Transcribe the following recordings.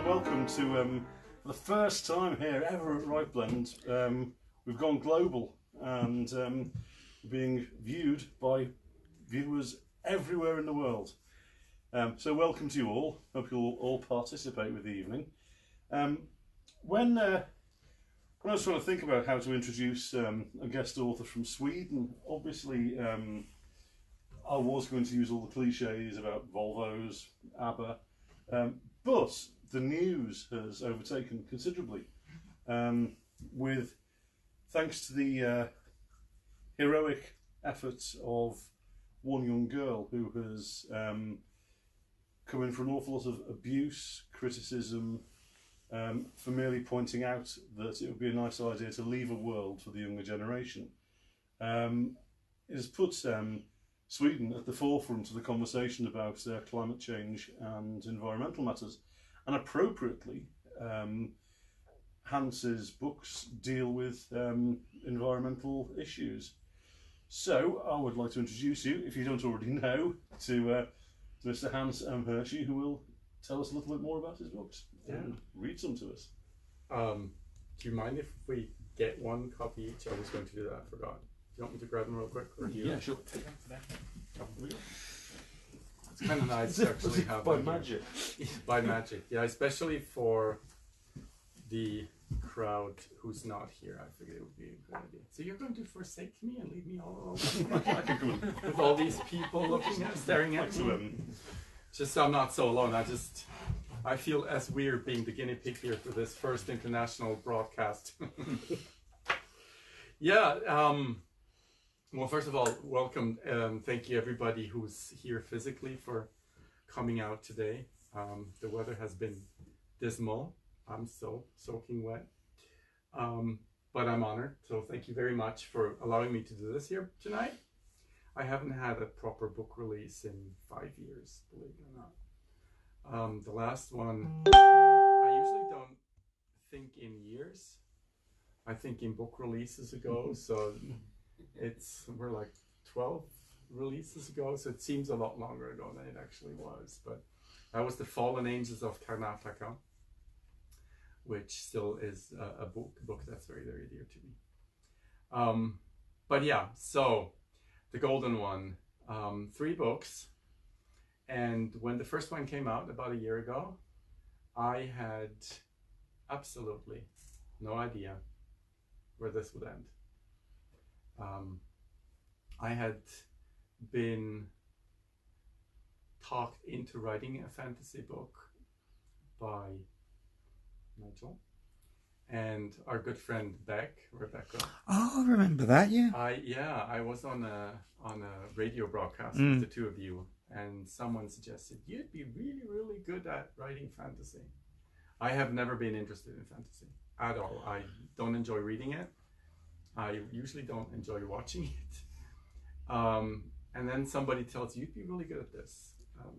and welcome to the first time here ever at Write Blend. We've gone global and being viewed by viewers everywhere in the world. So welcome to you all. Hope you'll all participate with the evening. When I was trying to think about how to introduce a guest author from Sweden, obviously I was going to use all the cliches about Volvos, ABBA, but the news has overtaken considerably, with thanks to the heroic efforts of one young girl who has come in for an awful lot of abuse, criticism, for merely pointing out that it would be a nice idea to leave a world for the younger generation. It has put Sweden at the forefront of the conversation about climate change and environmental matters, and appropriately Hans's books deal with environmental issues. So I would like to introduce you, if you don't already know, to Mr. Hans Hirschi, who will tell us a little bit more about his books and read some to us. Do you mind if we get one copy each? I was going to do that, I forgot. Do you want me to grab them real quick? Or Yeah, sure. Take that for that. It's kind of nice to actually have by magic. By magic, yeah, especially for the crowd who's not here. I figured it would be a good idea. So you're going to forsake me and leave me all alone with all these people looking at, staring at me? Just so I'm not so alone. I feel as weird being the guinea pig here for this first international broadcast. Yeah. Well, first of all, welcome. Thank you everybody who's here physically for coming out today. The weather has been dismal. I'm so soaking wet. But I'm honored. So thank you very much for allowing me to do this here tonight. I haven't had a proper book release in 5 years, believe it or not. The last one, I usually don't think in years. I think in book releases ago. So we're like 12 releases ago, so it seems a lot longer ago than it actually was. But that was The Fallen Angels of Karnataka, which still is a book that's very, very dear to me. But yeah, so the golden one, 3 books. And when the first one came out about a year ago, I had absolutely no idea where this would end. I had been talked into writing a fantasy book by Nigel and our good friend Rebecca. Oh, I remember that, yeah. I was on a radio broadcast with the two of you, and someone suggested you'd be really, really good at writing fantasy. I have never been interested in fantasy at all. I don't enjoy reading it. I usually don't enjoy watching it. And then somebody tells you, you'd be really good at this.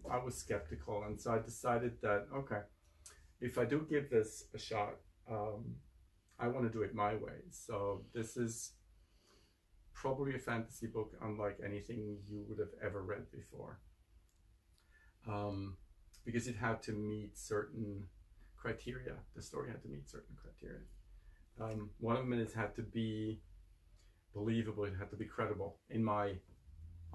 I was skeptical, and so I decided that, okay, if I do give this a shot, I want to do it my way. So this is probably a fantasy book unlike anything you would have ever read before. Because it had to meet certain criteria. The story had to meet certain criteria. One of them is it had to be believable, it had to be credible in my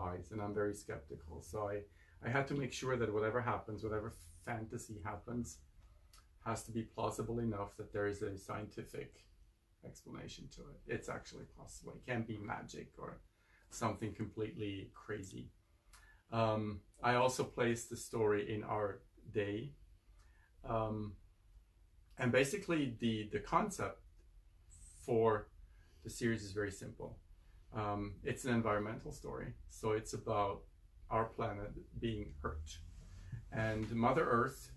eyes, and I'm very skeptical. So I had to make sure that whatever happens, whatever fantasy happens, has to be plausible enough that there is a scientific explanation to it. It's actually possible. It can't be magic or something completely crazy. I also placed the story in our day. And basically the concept for the series is very simple. It's an environmental story. So it's about our planet being hurt. And Mother Earth,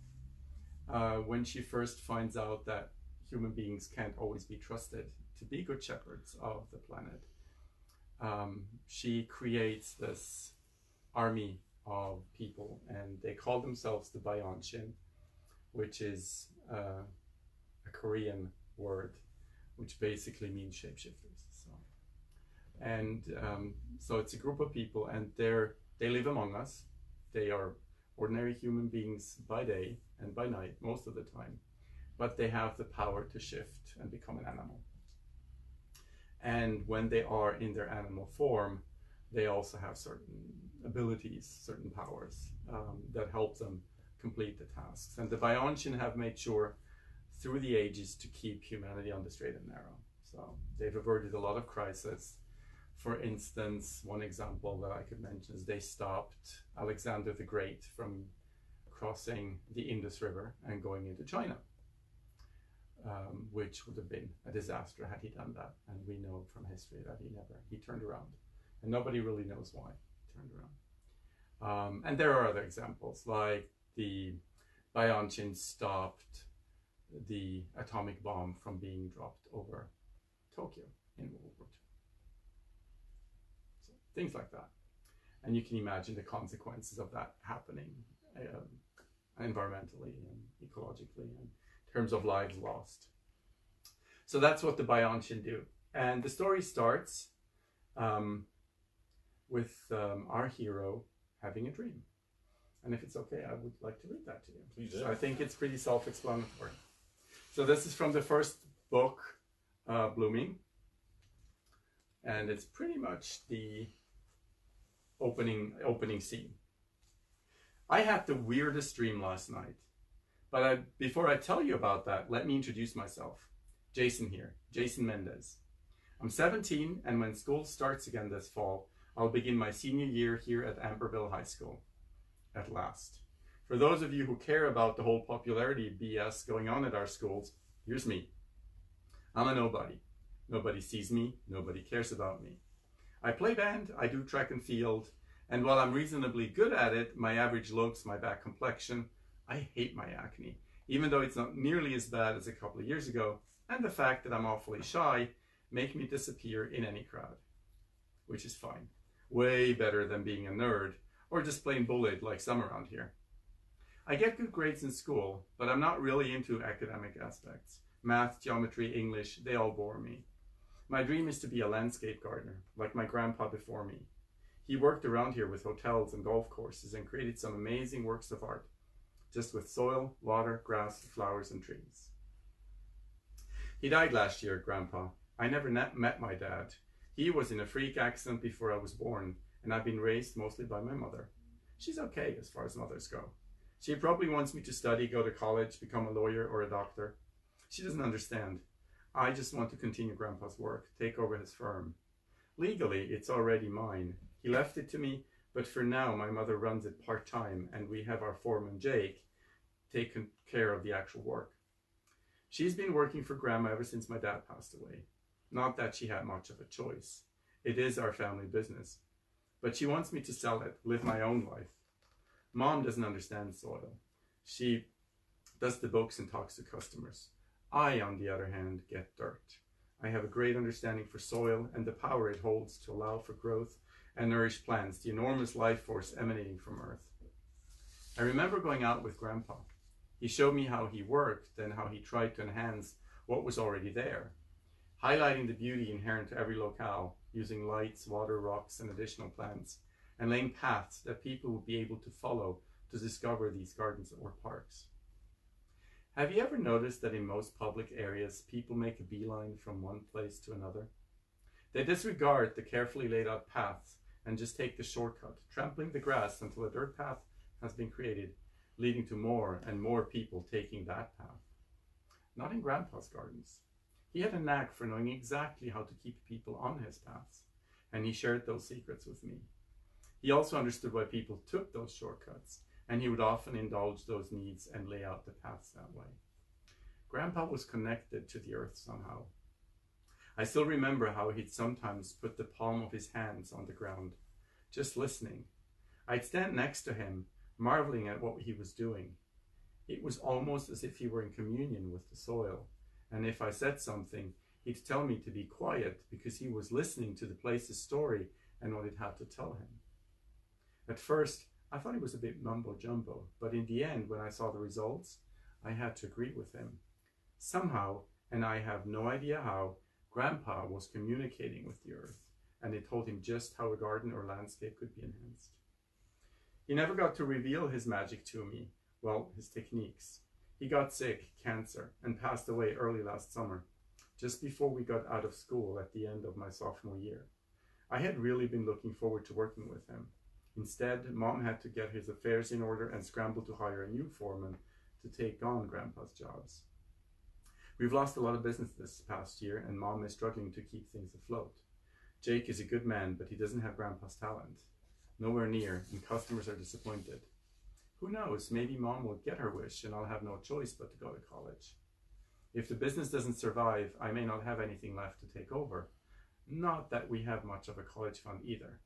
when she first finds out that human beings can't always be trusted to be good shepherds of the planet, she creates this army of people, and they call themselves the Byeonshin, which is a Korean word, which basically means shapeshifters. So it's a group of people, and they live among us. They are ordinary human beings by day and by night most of the time, but they have the power to shift and become an animal. And when they are in their animal form, they also have certain abilities, certain powers that help them complete the tasks. And the Biontien have made sure through the ages to keep humanity on the straight and narrow. So they've averted a lot of crises. For instance, one example that I could mention is they stopped Alexander the Great from crossing the Indus River and going into China, which would have been a disaster had he done that. And we know from history that he turned around. And nobody really knows why he turned around. And there are other examples, like the Biontien stopped the atomic bomb from being dropped over Tokyo in World War II. So, things like that. And you can imagine the consequences of that happening environmentally and ecologically and in terms of lives lost. So that's what the Biontien do. And the story starts with our hero having a dream. And if it's okay, I would like to read that to you. Please do. So I think it's pretty self-explanatory. So this is from the first book, Blooming. And it's pretty much the opening scene. I had the weirdest dream last night. But before I tell you about that, let me introduce myself. Jason here, Jason Mendez. I'm 17, and when school starts again this fall, I'll begin my senior year here at Amberville High School. At last. For those of you who care about the whole popularity BS going on at our schools, here's me. I'm a nobody. Nobody sees me, nobody cares about me. I play band, I do track and field, and while I'm reasonably good at it, my average looks, my bad complexion, I hate my acne, even though it's not nearly as bad as a couple of years ago, and the fact that I'm awfully shy make me disappear in any crowd, which is fine. Way better than being a nerd, or just plain bullied like some around here. I get good grades in school, but I'm not really into academic aspects. Math, geometry, English, they all bore me. My dream is to be a landscape gardener, like my grandpa before me. He worked around here with hotels and golf courses and created some amazing works of art, just with soil, water, grass, flowers, and trees. He died last year, Grandpa. I never met my dad. He was in a freak accident before I was born, and I've been raised mostly by my mother. She's okay as far as mothers go. She probably wants me to study, go to college, become a lawyer or a doctor. She doesn't understand. I just want to continue Grandpa's work, take over his firm. Legally, it's already mine. He left it to me, but for now my mother runs it part-time, and we have our foreman, Jake, taken care of the actual work. She's been working for Grandma ever since my dad passed away. Not that she had much of a choice. It is our family business. But she wants me to sell it, live my own life. Mom doesn't understand soil. She does the books and talks to customers. I, on the other hand, get dirt. I have a great understanding for soil and the power it holds to allow for growth and nourish plants, the enormous life force emanating from Earth. I remember going out with Grandpa. He showed me how he worked and how he tried to enhance what was already there, highlighting the beauty inherent to every locale, using lights, water, rocks, and additional plants, and laying paths that people would be able to follow to discover these gardens or parks. Have you ever noticed that in most public areas, people make a beeline from one place to another? They disregard the carefully laid out paths and just take the shortcut, trampling the grass until a dirt path has been created, leading to more and more people taking that path. Not in Grandpa's gardens. He had a knack for knowing exactly how to keep people on his paths, and he shared those secrets with me. He also understood why people took those shortcuts, and he would often indulge those needs and lay out the paths that way. Grandpa was connected to the earth somehow. I still remember how he'd sometimes put the palm of his hands on the ground, just listening. I'd stand next to him, marveling at what he was doing. It was almost as if he were in communion with the soil, and if I said something, he'd tell me to be quiet because he was listening to the place's story and what it had to tell him. At first, I thought he was a bit mumbo-jumbo, but in the end, when I saw the results, I had to agree with him. Somehow, and I have no idea how, Grandpa was communicating with the earth, and it told him just how a garden or landscape could be enhanced. He never got to reveal his magic to me, well, his techniques. He got sick, cancer, and passed away early last summer, just before we got out of school at the end of my sophomore year. I had really been looking forward to working with him. Instead, Mom had to get his affairs in order and scramble to hire a new foreman to take on Grandpa's jobs. We've lost a lot of business this past year, and Mom is struggling to keep things afloat. Jake is a good man, but he doesn't have Grandpa's talent. Nowhere near, and customers are disappointed. Who knows, maybe Mom will get her wish and I'll have no choice but to go to college. If the business doesn't survive, I may not have anything left to take over. Not that we have much of a college fund either.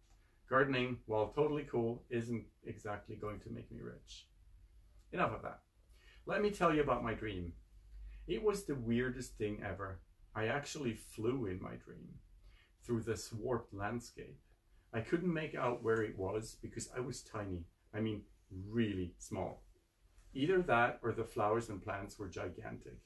Gardening, while totally cool, isn't exactly going to make me rich. Enough of that. Let me tell you about my dream. It was the weirdest thing ever. I actually flew in my dream through this warped landscape. I couldn't make out where it was because I was tiny. I mean, really small. Either that or the flowers and plants were gigantic.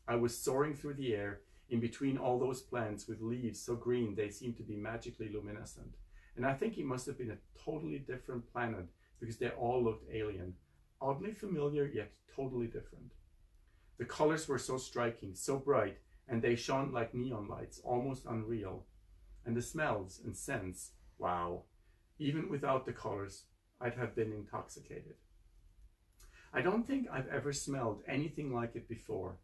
I was soaring through the air in between all those plants with leaves so green they seemed to be magically luminescent. And I think it must have been a totally different planet because they all looked alien. Oddly familiar, yet totally different. The colors were so striking, so bright, and they shone like neon lights, almost unreal. And the smells and scents, wow. Even without the colors, I'd have been intoxicated. I don't think I've ever smelled anything like it before.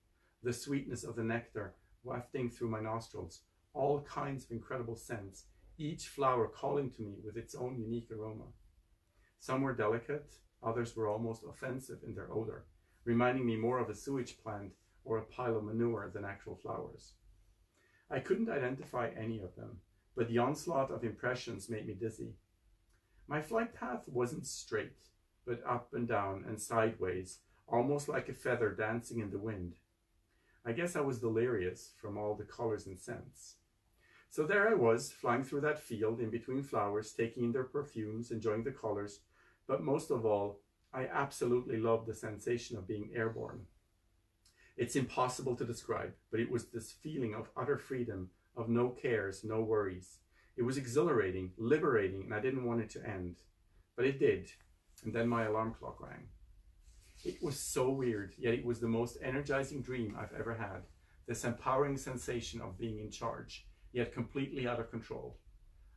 The sweetness of the nectar wafting through my nostrils, all kinds of incredible scents, each flower calling to me with its own unique aroma. Some were delicate, others were almost offensive in their odor, reminding me more of a sewage plant or a pile of manure than actual flowers. I couldn't identify any of them, but the onslaught of impressions made me dizzy. My flight path wasn't straight, but up and down and sideways, almost like a feather dancing in the wind. I guess I was delirious from all the colors and scents. So there I was, flying through that field in between flowers, taking in their perfumes, enjoying the colors, but most of all, I absolutely loved the sensation of being airborne. It's impossible to describe, but it was this feeling of utter freedom, of no cares, no worries. It was exhilarating, liberating, and I didn't want it to end. But it did, and then my alarm clock rang. It was so weird, yet it was the most energizing dream I've ever had. This empowering sensation of being in charge, yet completely out of control.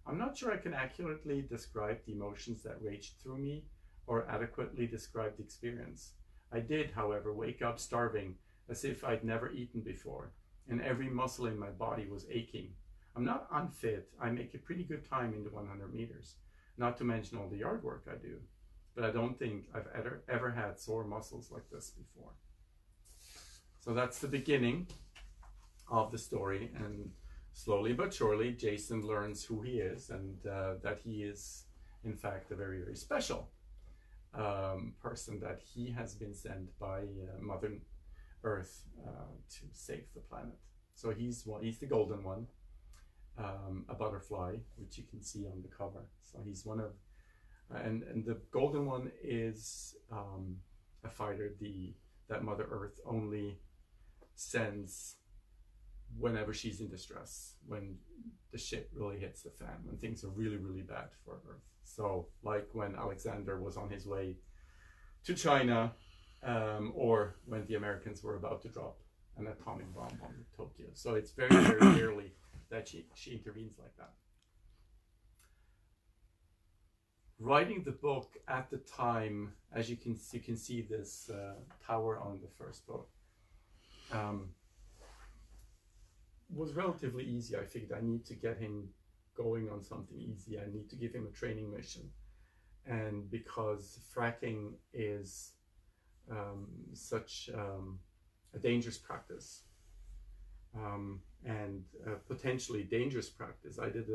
I'm not sure I can accurately describe the emotions that raged through me or adequately describe the experience. I did, however, wake up starving, as if I'd never eaten before, and every muscle in my body was aching. I'm not unfit. I make a pretty good time in the 100 meters, not to mention all the yard work I do. But I don't think I've ever had sore muscles like this before. So that's the beginning of the story, and slowly but surely Jason learns who he is, and that he is in fact a very, very special person, that he has been sent by Mother Earth to save the planet. So he's the golden one, a butterfly, which you can see on the cover. So he's one of and the golden one is a fighter that Mother Earth only sends whenever she's in distress, when the shit really hits the fan, when things are really, really bad for Earth. So like when Alexander was on his way to China, or when the Americans were about to drop an atomic bomb on Tokyo. So it's very, very rarely that she intervenes like that. Writing the book at the time, as you can see this tower on the first book, was relatively easy. I figured I need to get him going on something easy. I need to give him a training mission. And because fracking is such a dangerous practice, and potentially dangerous practice, I did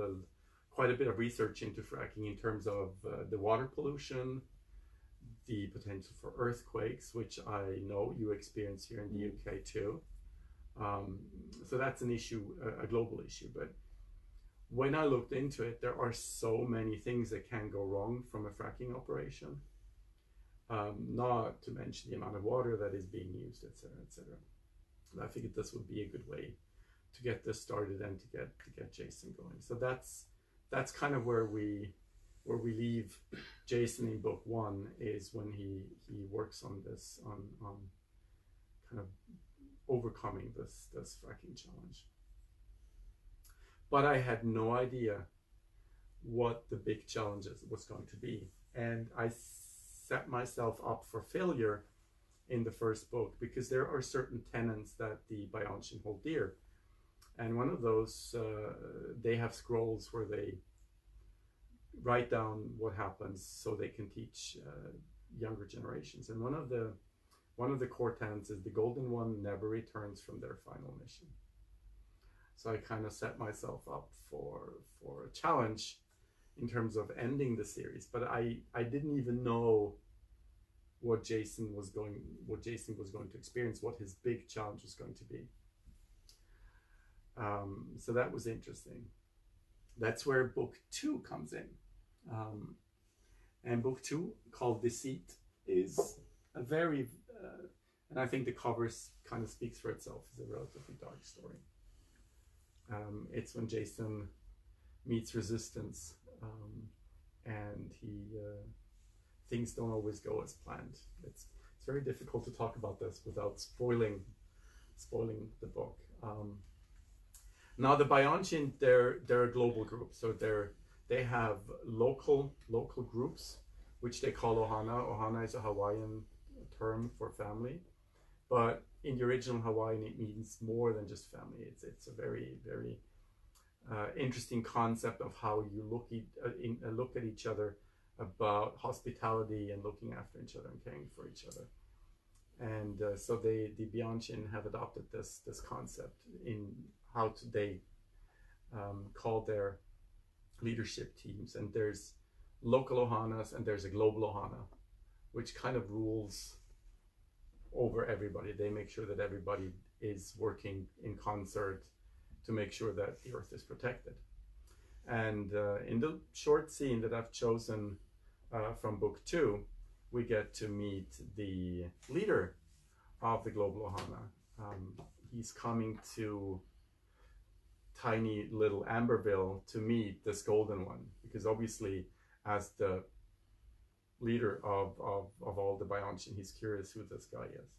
quite a bit of research into fracking in terms of the water pollution, the potential for earthquakes, which I know you experience here in the UK too. So that's an issue, a global issue. But when I looked into it, there are so many things that can go wrong from a fracking operation, not to mention the amount of water that is being used, etc., etc. I figured this would be a good way to get this started and to get Jason going. So that's kind of where we where we leave Jason in book 1 is when he works on this, on kind of overcoming this fracking challenge. But I had no idea what the big challenges was going to be, and I set myself up for failure in the first book because there are certain tenets that the Bianchian hold dear, and one of those, they have scrolls where they write down what happens so they can teach younger generations, and one of the core tenets is the Golden One never returns from their final mission. So I kind of set myself up for a challenge in terms of ending the series, but I didn't even know what Jason was going to experience, what his big challenge was going to be. So that was interesting. That's where book 2 comes in. And book 2, called Deceit, is a very, and I think the covers kind of speaks for itself, is a relatively dark story. It's when Jason meets resistance, and things don't always go as planned. It's very difficult to talk about this without spoiling the book. Now the Bianchian, they're a global group, so they have local groups, which they call Ohana. Ohana is a Hawaiian term for family, but in the original Hawaiian it means more than just family. It's a very interesting concept of how you look at each other, about hospitality and looking after each other and caring for each other. And so the Bianchian have adopted this concept in how they call their leadership teams. And there's local Ohanas and there's a global Ohana, which kind of rules over everybody. They make sure that everybody is working in concert to make sure that the earth is protected. And in the short scene that I've chosen from book 2, we get to meet the leader of the global Ohana. He's coming to tiny little Amberville to meet this Golden One, because obviously as the leader of all the Bianchian, he's curious who this guy is.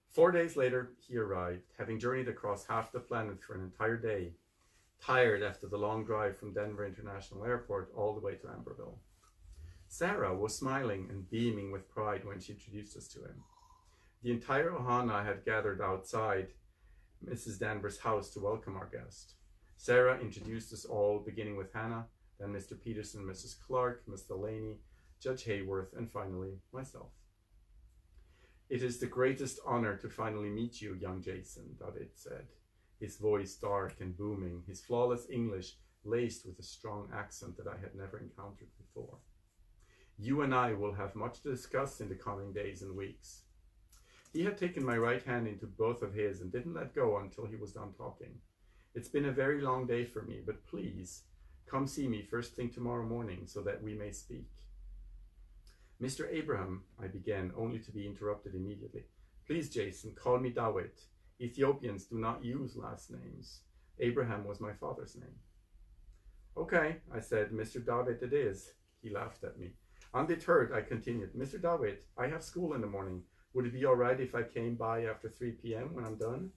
4 days later, he arrived, having journeyed across half the planet for an entire day, tired after the long drive from Denver International Airport all the way to Amberville. Sarah was smiling and beaming with pride when she introduced us to him. The entire Ohana had gathered outside Mrs. Danvers' house to welcome our guest. Sarah introduced us all, beginning with Hannah, then Mr. Peterson, Mrs. Clark, Miss Delaney, Judge Hayworth, and finally myself. "It is the greatest honor to finally meet you, young Jason," David said, his voice dark and booming, his flawless English laced with a strong accent that I had never encountered before. "You and I will have much to discuss in the coming days and weeks." He had taken my right hand into both of his and didn't let go until he was done talking. "It's been a very long day for me, but please come see me first thing tomorrow morning so that we may speak." "Mr. Abraham," I began, only to be interrupted immediately. "Please, Jason, call me Dawit. Ethiopians do not use last names. Abraham was my father's name." "Okay," I said, "Mr. Dawit it is." He laughed at me. Undeterred, I continued, "Mr. Dawit, I have school in the morning. Would it be all right if I came by after 3 p.m. when I'm done?"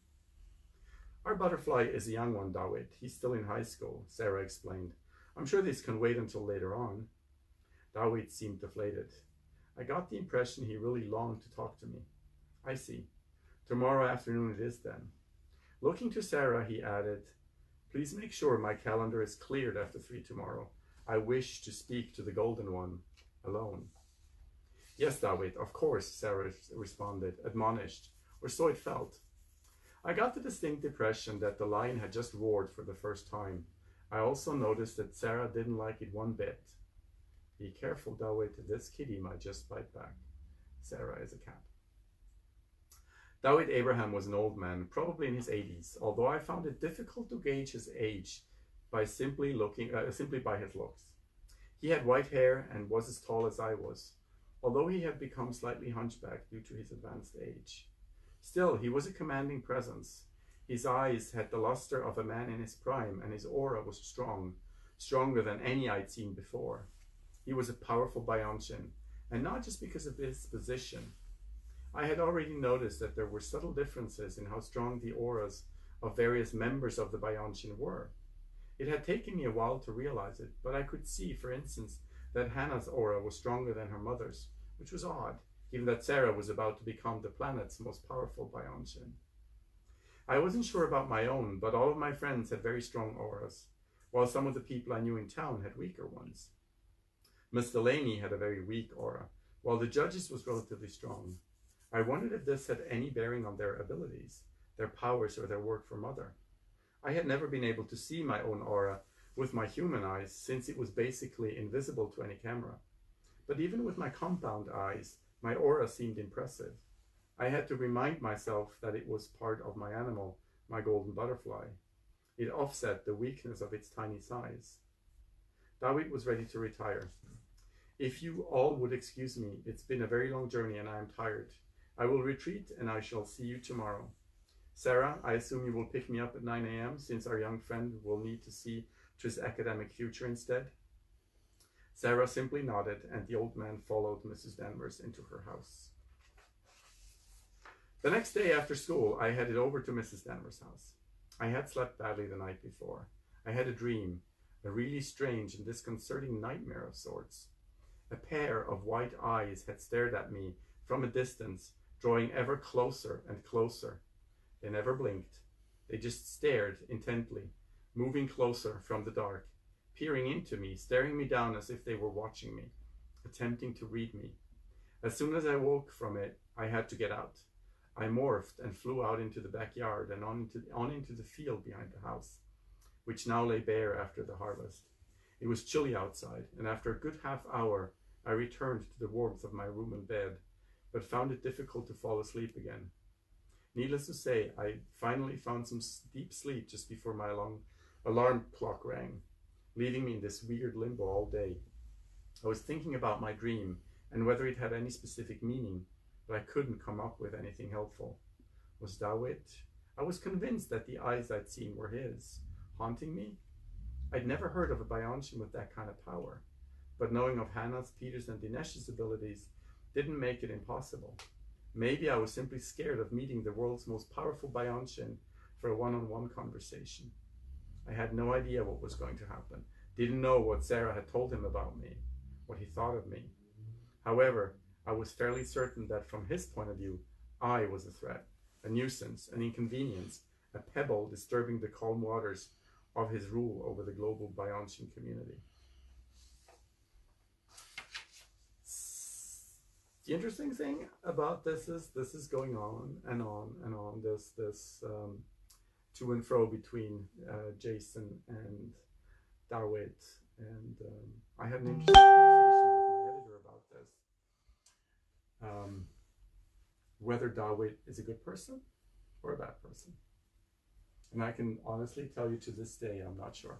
"Our butterfly is a young one, Dawit. He's still in high school," Sarah explained. "I'm sure this can wait until later on." Dawit seemed deflated. I got the impression he really longed to talk to me. "I see. Tomorrow afternoon it is then." Looking to Sarah, he added, "Please make sure my calendar is cleared after 3 tomorrow. I wish to speak to the Golden One alone." "Yes, Dawit, of course," Sarah responded, admonished, or so it felt. I got the distinct impression that the lion had just roared for the first time. I also noticed that Sarah didn't like it one bit. "Be careful, Dawit, this kitty might just bite back." Sarah is a cat. Dawit Abraham was an old man, probably in his 80s, although I found it difficult to gauge his age by simply by his looks. He had white hair and was as tall as I was, although he had become slightly hunchbacked due to his advanced age. Still, he was a commanding presence. His eyes had the luster of a man in his prime, and his aura was strong, stronger than any I'd seen before. He was a powerful Bioncian, and not just because of his position. I had already noticed that there were subtle differences in how strong the auras of various members of the Bioncian were. It had taken me a while to realize it, but I could see, for instance, that Hannah's aura was stronger than her mother's, which was odd, given that Sarah was about to become the planet's most powerful Bioncian. I wasn't sure about my own, but all of my friends had very strong auras, while some of the people I knew in town had weaker ones. Miss Delaney had a very weak aura, while the judge's was relatively strong. I wondered if this had any bearing on their abilities, their powers, or their work for Mother. I had never been able to see my own aura with my human eyes, since it was basically invisible to any camera. But even with my compound eyes, my aura seemed impressive. I had to remind myself that it was part of my animal, my golden butterfly. It offset the weakness of its tiny size. Dawit was ready to retire. If you all would excuse me, it's been a very long journey and I am tired. I will retreat and I shall see you tomorrow. Sarah, I assume you will pick me up at 9 a.m. since our young friend will need to see to his academic future instead. Sarah simply nodded and the old man followed Mrs. Danvers into her house. The next day after school, I headed over to Mrs. Danvers' house. I had slept badly the night before. I had a dream, a really strange and disconcerting nightmare of sorts. A pair of white eyes had stared at me from a distance, drawing ever closer and closer. They never blinked. They just stared intently, moving closer from the dark, peering into me, staring me down as if they were watching me, attempting to read me. As soon as I woke from it, I had to get out. I morphed and flew out into the backyard and on into the field behind the house, which now lay bare after the harvest. It was chilly outside, and after a good half hour, I returned to the warmth of my room and bed, but found it difficult to fall asleep again. Needless to say, I finally found some deep sleep just before my alarm clock rang, leaving me in this weird limbo all day. I was thinking about my dream and whether it had any specific meaning, but I couldn't come up with anything helpful. Was Dawit? I was convinced that the eyes I'd seen were his, haunting me. I'd never heard of a Bioncian with that kind of power, but knowing of Hannah's, Peter's, and Dinesh's abilities didn't make it impossible. Maybe I was simply scared of meeting the world's most powerful Bioncian for a one-on-one conversation. I had no idea what was going to happen, didn't know what Sarah had told him about me, what he thought of me. However, I was fairly certain that from his point of view, I was a threat, a nuisance, an inconvenience, a pebble disturbing the calm waters of his rule over the global Bioncian community. The interesting thing about this is going on and on and on. This to and fro between Jason and Dawit, and I had an interesting conversation with my editor about this. Whether Dawit is a good person or a bad person. And I can honestly tell you to this day, I'm not sure.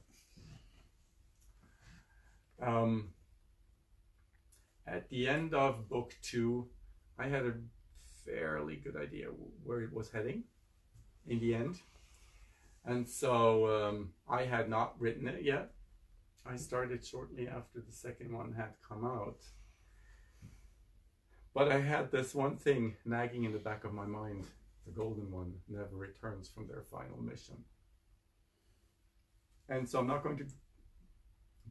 At the end of book 2, I had a fairly good idea where it was heading in the end. And so I had not written it yet. I started shortly after the second one had come out. But I had this one thing nagging in the back of my mind. The golden one never returns from their final mission. And so I'm not going to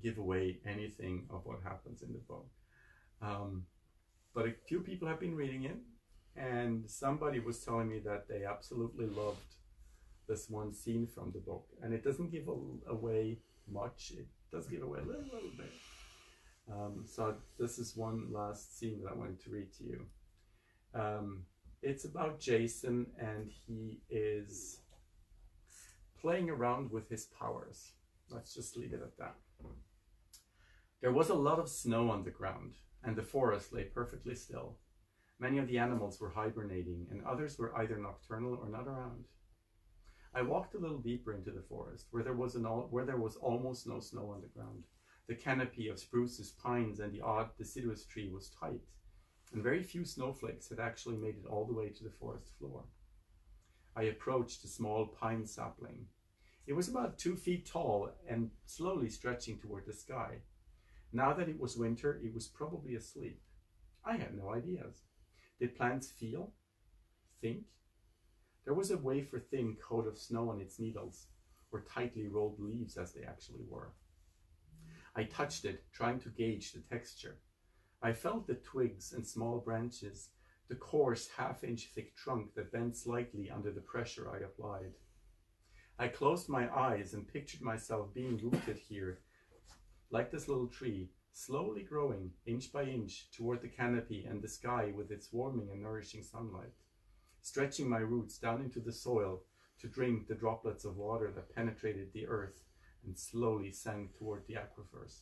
give away anything of what happens in the book. But a few people have been reading it, and somebody was telling me that they absolutely loved this one scene from the book. And it doesn't give away much. It does give away a little bit. So this is one last scene that I wanted to read to you. It's about Jason, and he is playing around with his powers. Let's just leave it at that. There was a lot of snow on the ground, and the forest lay perfectly still. Many of the animals were hibernating, and others were either nocturnal or not around. I walked a little deeper into the forest, where there was almost no snow on the ground. The canopy of spruces, pines, and the odd deciduous tree was tight, and very few snowflakes had actually made it all the way to the forest floor. I approached a small pine sapling. It was about 2 feet tall and slowly stretching toward the sky. Now that it was winter, it was probably asleep. I had no ideas. Did plants feel? Think? There was a wafer-thin coat of snow on its needles, or tightly rolled leaves as they actually were. I touched it, trying to gauge the texture. I felt the twigs and small branches, the coarse half-inch thick trunk that bent slightly under the pressure I applied. I closed my eyes and pictured myself being rooted here, like this little tree, slowly growing, inch by inch, toward the canopy and the sky with its warming and nourishing sunlight, stretching my roots down into the soil to drink the droplets of water that penetrated the earth and slowly sank toward the aquifers.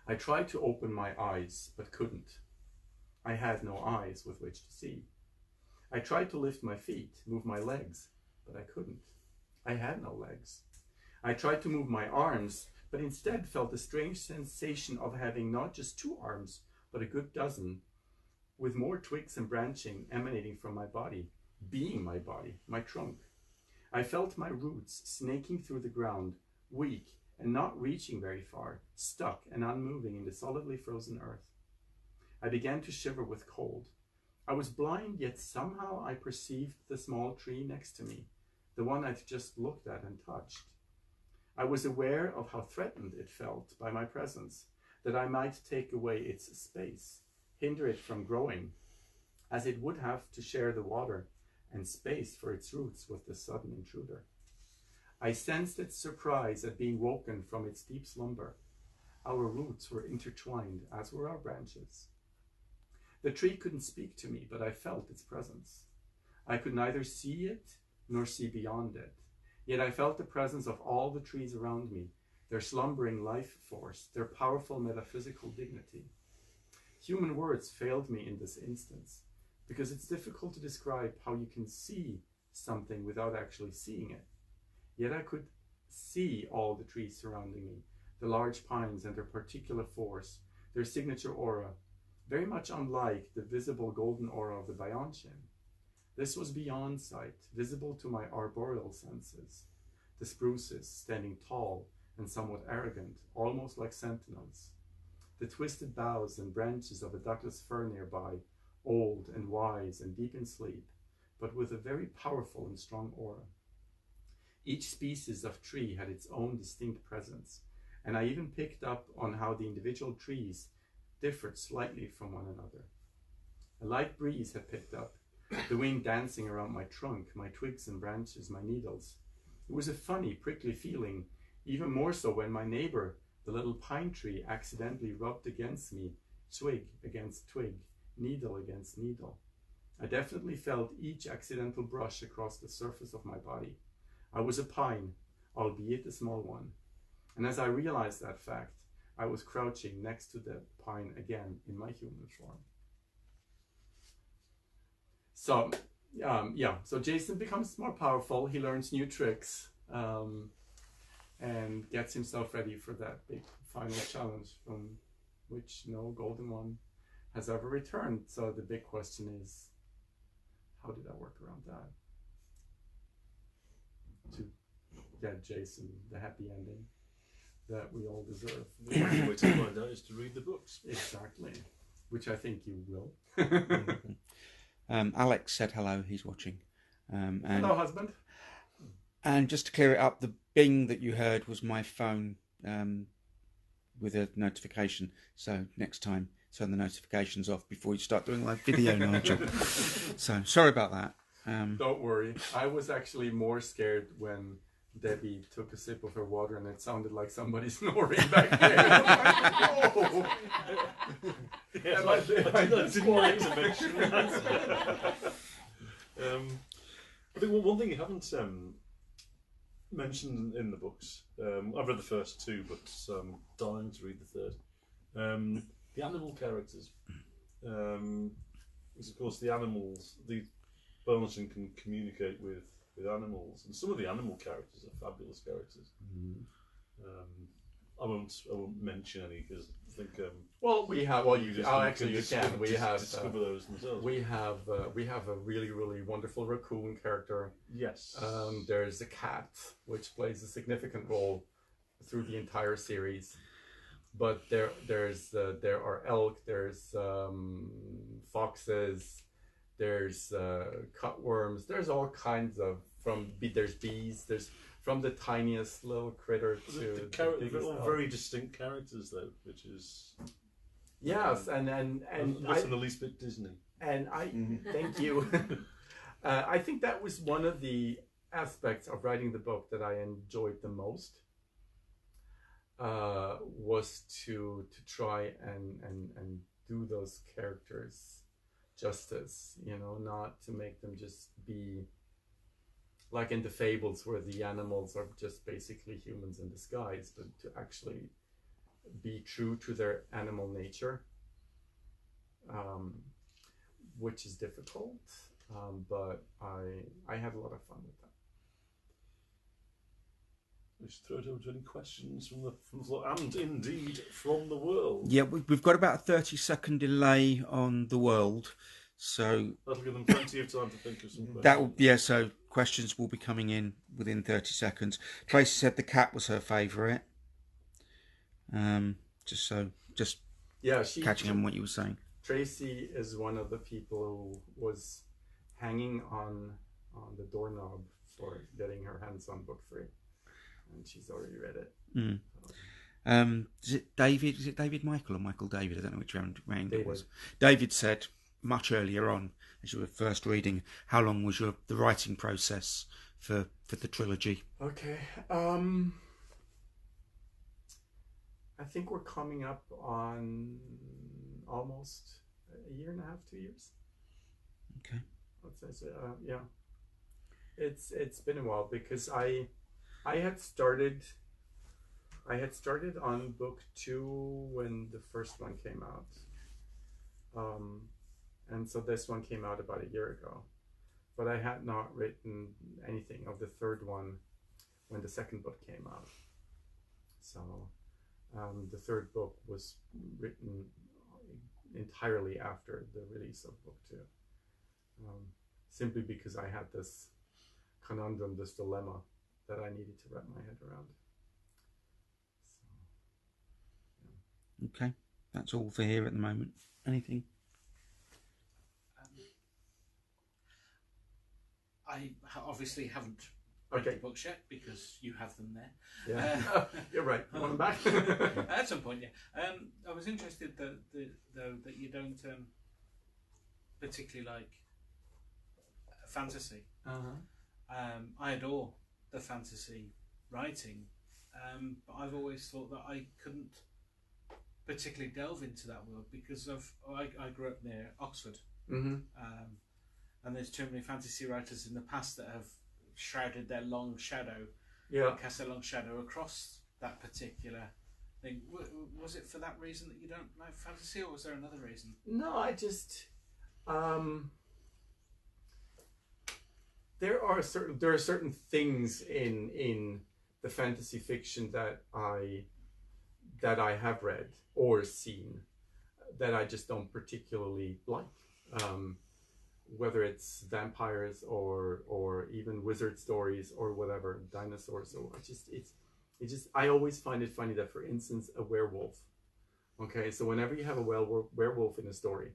I tried to open my eyes, but couldn't. I had no eyes with which to see. I tried to lift my feet, move my legs, but I couldn't. I had no legs. I tried to move my arms, but instead felt a strange sensation of having not just 2 arms, but a good dozen, with more twigs and branching emanating from my body, being my body, my trunk. I felt my roots snaking through the ground, weak and not reaching very far, stuck and unmoving in the solidly frozen earth. I began to shiver with cold. I was blind, yet somehow I perceived the small tree next to me, the one I'd just looked at and touched. I was aware of how threatened it felt by my presence, that I might take away its space, hinder it from growing, as it would have to share the water and space for its roots with the sudden intruder. I sensed its surprise at being woken from its deep slumber. Our roots were intertwined, as were our branches. The tree couldn't speak to me, but I felt its presence. I could neither see it nor see beyond it, yet I felt the presence of all the trees around me, their slumbering life force, their powerful metaphysical dignity. Human words failed me in this instance, because it's difficult to describe how you can see something without actually seeing it. Yet I could see all the trees surrounding me, the large pines and their particular force, their signature aura, very much unlike the visible golden aura of the Bayantian. This was beyond sight, visible to my arboreal senses. The spruces, standing tall and somewhat arrogant, almost like sentinels. The twisted boughs and branches of a Douglas fir nearby, old and wise and deep in sleep, but with a very powerful and strong aura. Each species of tree had its own distinct presence, and I even picked up on how the individual trees differed slightly from one another. A light breeze had picked up, the wind dancing around my trunk, my twigs and branches, my needles. It was a funny, prickly feeling, even more so when my neighbor, the little pine tree, accidentally rubbed against me, twig against twig, needle against needle. I definitely felt each accidental brush across the surface of my body. I was a pine, albeit a small one. And as I realized that fact, I was crouching next to the pine again in my human form. So, so Jason becomes more powerful. He learns new tricks and gets himself ready for that big final challenge from which no golden one has ever returned. So the big question is, how did I work around that? To get Jason the happy ending that we all deserve. The only way to find out is to read the books. Exactly, which I think you will. Alex said hello, he's watching. And, hello, husband. And just to clear it up, the bing that you heard was my phone with a notification. So next time, turn the notifications off before you start doing live video, Nigel. So sorry about that. Don't worry. I was actually more scared when Debbie took a sip of her water and it sounded like somebody snoring back there. I was like, whoa! Yes, I didn't want to mention that. I think one thing you haven't mentioned in the books, I've read the first 2, but I'm dying to read the third. The animal characters. Because of course the animals, the Bayantian can communicate with animals, and some of the animal characters are fabulous characters. I won't mention any because I think. Well, we have. Well, you. just Oh, can actually, you discover- can. We dis- have. discover those themselves. We have a really, really wonderful raccoon character. Yes. There's a cat, which plays a significant role through the entire series. But there are elk, there's foxes, there's cutworms, there's all kinds of there's bees, there's from the tiniest little critter to the biggest all elk. very distinct characters though, which is Yes, and wasn't the least bit Disney. And I thank you. I think that was one of the aspects of writing the book that I enjoyed the most. Was to try and do those characters justice, you know, not to make them just be like in the fables where the animals are just basically humans in disguise, but to actually be true to their animal nature, which is difficult, but I had a lot of fun with that. We should throw it over to any questions from the floor and indeed from the world. Yeah, we've got about a 30-second delay on the world, so That'll give them plenty of time to think of some questions. So questions will be coming in within 30 seconds. Tracy said the cat was her favourite. Just catching on what you were saying. Tracy is one of the people who was hanging on the doorknob for getting her hands on book 3. And she's already read it. Is it David? Is it David Michael or Michael David? I don't know which round it was. David. David said much earlier on, as you were first reading, how long was the writing process for the trilogy? Okay. I think we're coming up on almost a year and a half, 2 years. Okay. Let's say, yeah. It's been a while because I had started on book 2 when the first one came out, and so this one came out about a year ago, but I had not written anything of the third one when the second book came out. So the third book was written entirely after the release of book 2, simply because I had this conundrum, this dilemma that I needed to wrap my head around. So, yeah. Okay, that's all for here at the moment. Anything? I obviously haven't Okay. read the books yet because you have them there. Yeah, you're right. You want them back? At some point, yeah. I was interested though that you don't particularly like fantasy. I adore the fantasy writing, but I've always thought that I couldn't particularly delve into that world because I grew up near Oxford, and there's too many fantasy writers in the past that have shrouded their long shadow, cast their long shadow across that particular thing. Was it for that reason that you don't like fantasy, or was there another reason? No, I just there are certain things in the fantasy fiction that I have read or seen that I just don't particularly like. Whether it's vampires or even wizard stories or whatever, dinosaurs, or I always find it funny that, for instance, a werewolf. Okay, so whenever you have a werewolf in a story,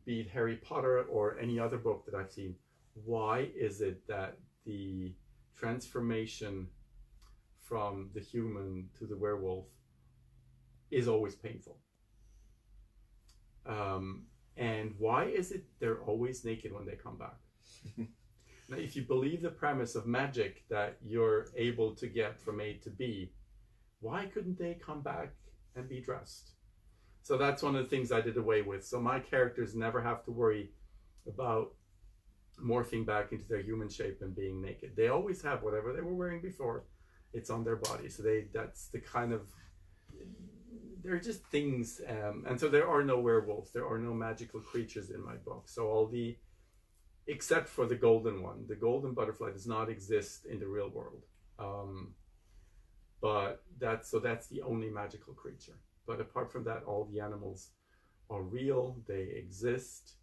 be it Harry Potter or any other book that I've seen, why is it that the transformation from the human to the werewolf is always painful? And why is it they're always naked when they come back? Now, if you believe the premise of magic that you're able to get from A to B, why couldn't they come back and be dressed? So that's one of the things I did away with. So my characters never have to worry about morphing back into their human shape and being naked. They always have whatever they were wearing before. It's on their body. So that's the kind of, they're just things. And so there are no werewolves. There are no magical creatures in my book. So except for the golden one, the golden butterfly does not exist in the real world. But that's the only magical creature. But apart from that, all the animals are real, they exist.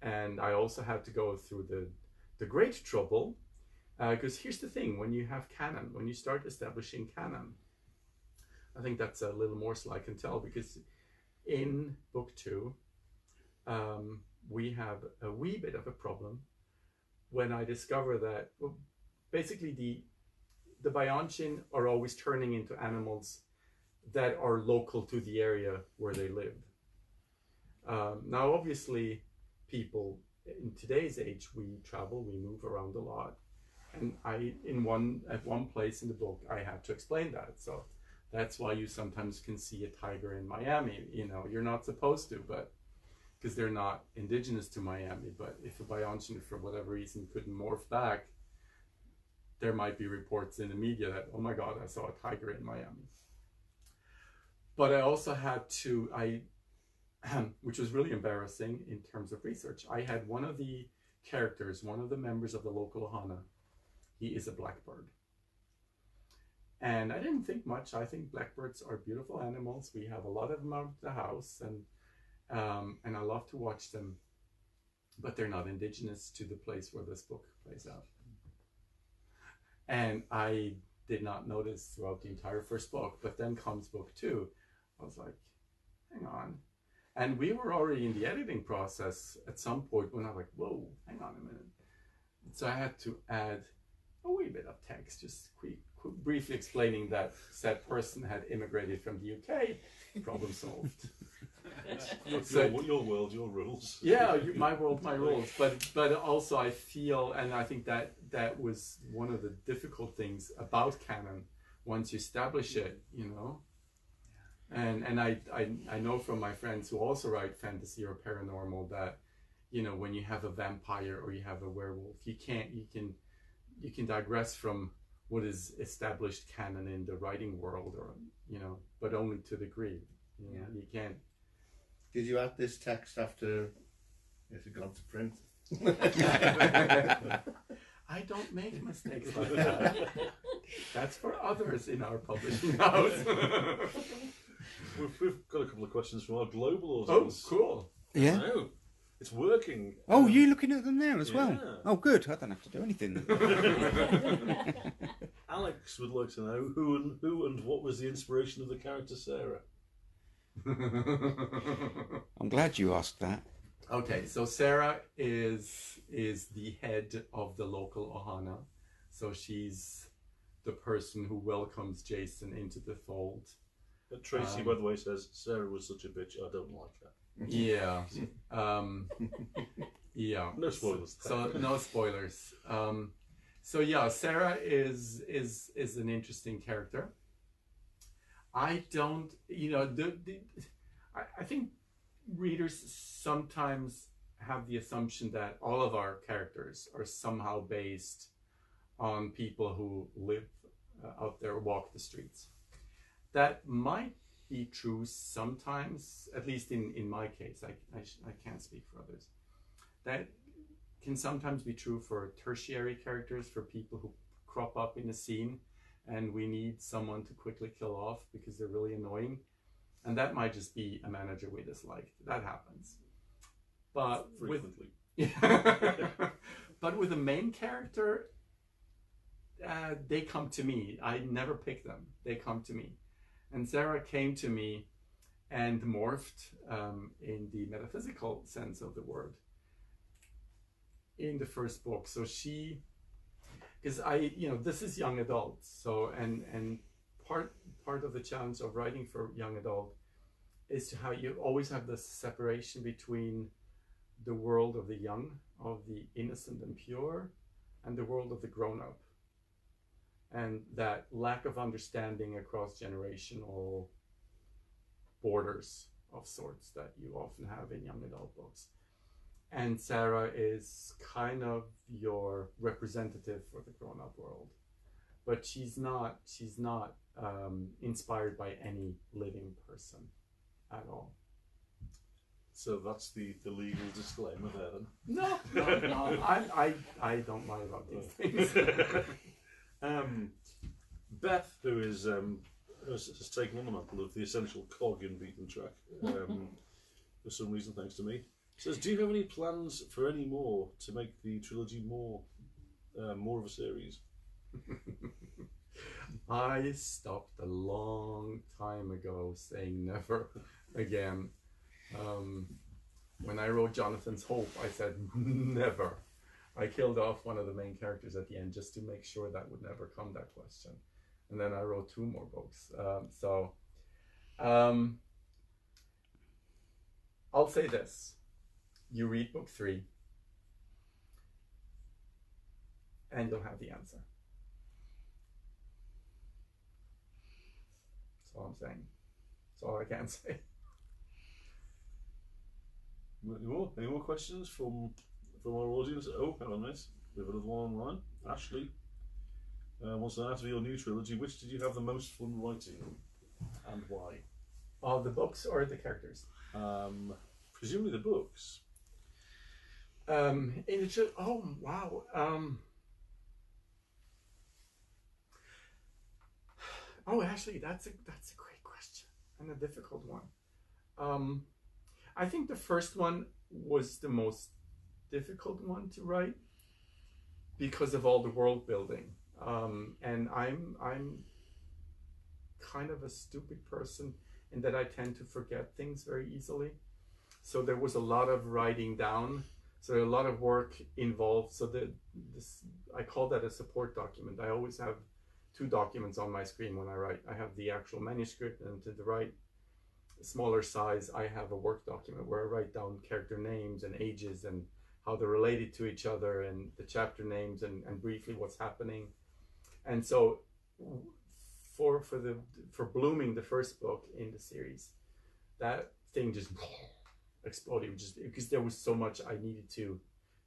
And I also had to go through the great trouble, because here's the thing, when you have canon, when you start establishing canon, I think that's a little more so I can tell, because in book 2, we have a wee bit of a problem when I discover that basically the Bianchian are always turning into animals that are local to the area where they live. Now, obviously, people in today's age, we travel, we move around a lot, and at one place in the book, I had to explain that. So that's why you sometimes can see a tiger in Miami. You know, you're not supposed to, but because they're not indigenous to Miami. But if a Bianchian, for whatever reason, couldn't morph back, there might be reports in the media that, oh my God, I saw a tiger in Miami. But I also had to, which was really embarrassing in terms of research, I had one of the characters, one of the members of the local Ohana, he is a blackbird. And I didn't think much. I think blackbirds are beautiful animals. We have a lot of them out of the house, and I love to watch them, but they're not indigenous to the place where this book plays out. And I did not notice throughout the entire first book, but then comes book 2. I was like, hang on. And we were already in the editing process at some point when I was like, whoa, hang on a minute. So I had to add a wee bit of text, just briefly explaining that said person had immigrated from the UK. Problem solved. So, your world, your rules. Yeah, my world, my rules. But also I feel, and I think that was one of the difficult things about canon once you establish it, you know. And I know from my friends who also write fantasy or paranormal that, you know, when you have a vampire or you have a werewolf, you can digress from what is established canon in the writing world, or, you know, but only to a degree. You know, you can't. Did you add this text after it had gone to print? I don't make mistakes like that. That's for others in our publishing house. We've got a couple of questions from our global Oh, audience. cool. Yeah. Oh, it's working. Oh, you're looking at them there as well. Yeah. Oh, good. I don't have to do anything. Alex would like to know who and what was the inspiration of the character Sarah. I'm glad you asked that. Okay, so Sarah is the head of the local Ohana. So she's the person who welcomes Jason into the fold. But Tracy, by the way, says Sarah was such a bitch. I don't like that. Yeah. Yeah. No spoilers. So no spoilers. So yeah, Sarah is an interesting character. I don't, you know, I think readers sometimes have the assumption that all of our characters are somehow based on people who live out there, walk the streets. That might be true sometimes, at least in my case. I can't speak for others. That can sometimes be true for tertiary characters, for people who crop up in a scene and we need someone to quickly kill off because they're really annoying. And that might just be a manager we dislike. That happens. But frequently. But with the main character, they come to me. I never pick them. They come to me. And Sarah came to me and morphed in the metaphysical sense of the word in the first book. So she, because this is young adult. So and part of the challenge of writing for young adult is how you always have this separation between the world of the young, of the innocent and pure, and the world of the grown-up. And that lack of understanding across generational borders of sorts that you often have in young adult books. And Sarah is kind of your representative for the grown-up world. But she's not inspired by any living person at all. So that's the legal disclaimer there then. No. I don't lie about these things. Beth, who is has taken on the mantle of the essential cog in Beaten Track, for some reason, thanks to me, says, "Do you have any plans for any more to make the trilogy more of a series?" I stopped a long time ago saying never again. When I wrote Jonathan's Hope, I said never. I killed off one of the main characters at the end just to make sure that would never come, that question. And then I wrote 2 more books. I'll say this. You read book 3 and you'll have the answer. That's all I'm saying. That's all I can say. Any more questions from our audience? Oh, hang on a minute. We have another one online. Ashley wants to know, out of your new trilogy, which did you have the most fun writing, and why? All the books or the characters? Presumably the books. Oh wow. Oh, actually, that's a great question and a difficult one. I think the first one was the most difficult one to write because of all the world building. And I'm kind of a stupid person in that I tend to forget things very easily. So there was a lot of writing down. So a lot of work involved. So I call that a support document. I always have 2 documents on my screen when I write. I have the actual manuscript, and to the right, smaller size, I have a work document where I write down character names and ages and how they're related to each other, and the chapter names, and briefly what's happening. And so for Blooming, the first book in the series, that thing just exploded, just because there was so much I needed to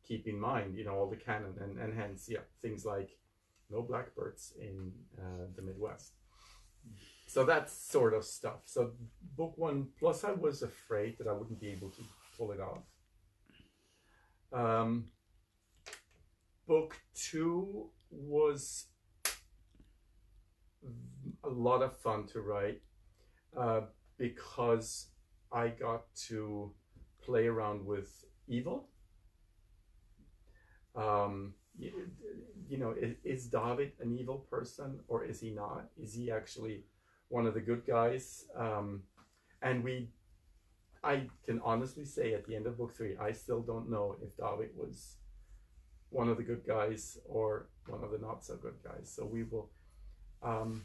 keep in mind, all the canon, and hence, things like no blackbirds in the Midwest. So that sort of stuff. So book 1, plus I was afraid that I wouldn't be able to pull it off. Book 2 was a lot of fun to write because I got to play around with evil. Is David an evil person, or is he not? Is he actually one of the good guys? I can honestly say at the end of book 3, I still don't know if David was one of the good guys or one of the not so good guys. So we will, I'll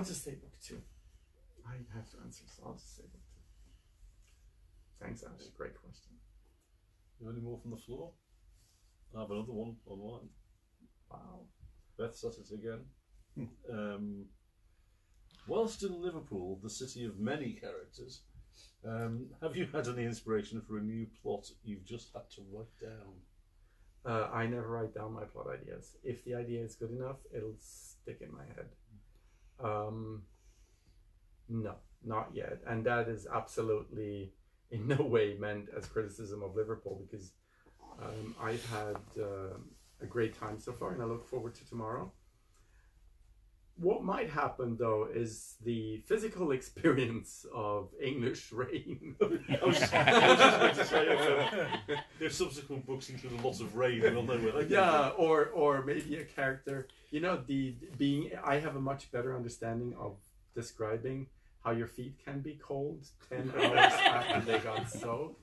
just say book 2. I have to answer, so I'll just say book 2. Thanks, Ash. Great question. You have any more from the floor? I have another one online. Wow. Beth says it again. Whilst in Liverpool, the city of many characters, have you had any inspiration for a new plot you've just had to write down? I never write down my plot ideas. If the idea is good enough, it'll stick in my head. No, not yet. And that is absolutely in no way meant as criticism of Liverpool, because I've had a great time so far, and I look forward to tomorrow. What might happen, though, is the physical experience of English rain. I was just going to say, if subsequent books include a lot of rain, we'll know where they Yeah, or maybe a character. I have a much better understanding of describing how your feet can be cold 10 hours after they got soaked.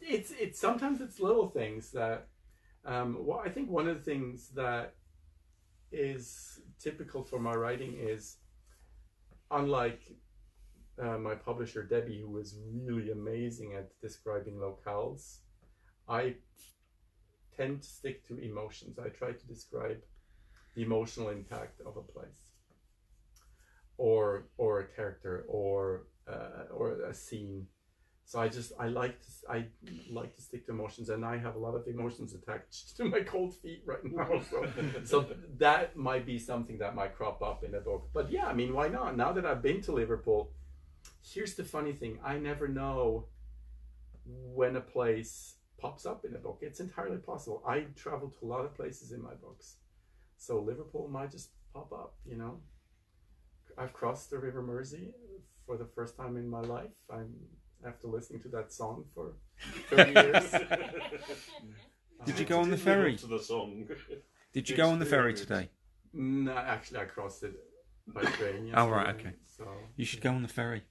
It's sometimes it's little things that. I think one of the things that is typical for my writing is, unlike my publisher Debbie, who is really amazing at describing locales, I tend to stick to emotions. I try to describe the emotional impact of a place, or a character, or a scene. So I like to stick to emotions, and I have a lot of emotions attached to my cold feet right now. So that might be something that might crop up in a book. But yeah, I mean, why not? Now that I've been to Liverpool, here's the funny thing: I never know when a place pops up in a book. It's entirely possible. I travel to a lot of places in my books, So Liverpool might just pop up, you know. I've crossed the River Mersey for the first time in my life. I'm after listening to that song for 30 years. Did you go on the ferry? To the song. Did you go on the ferry today? No, actually, I crossed it by train. Oh, right, yesterday, okay. So You should go on the ferry.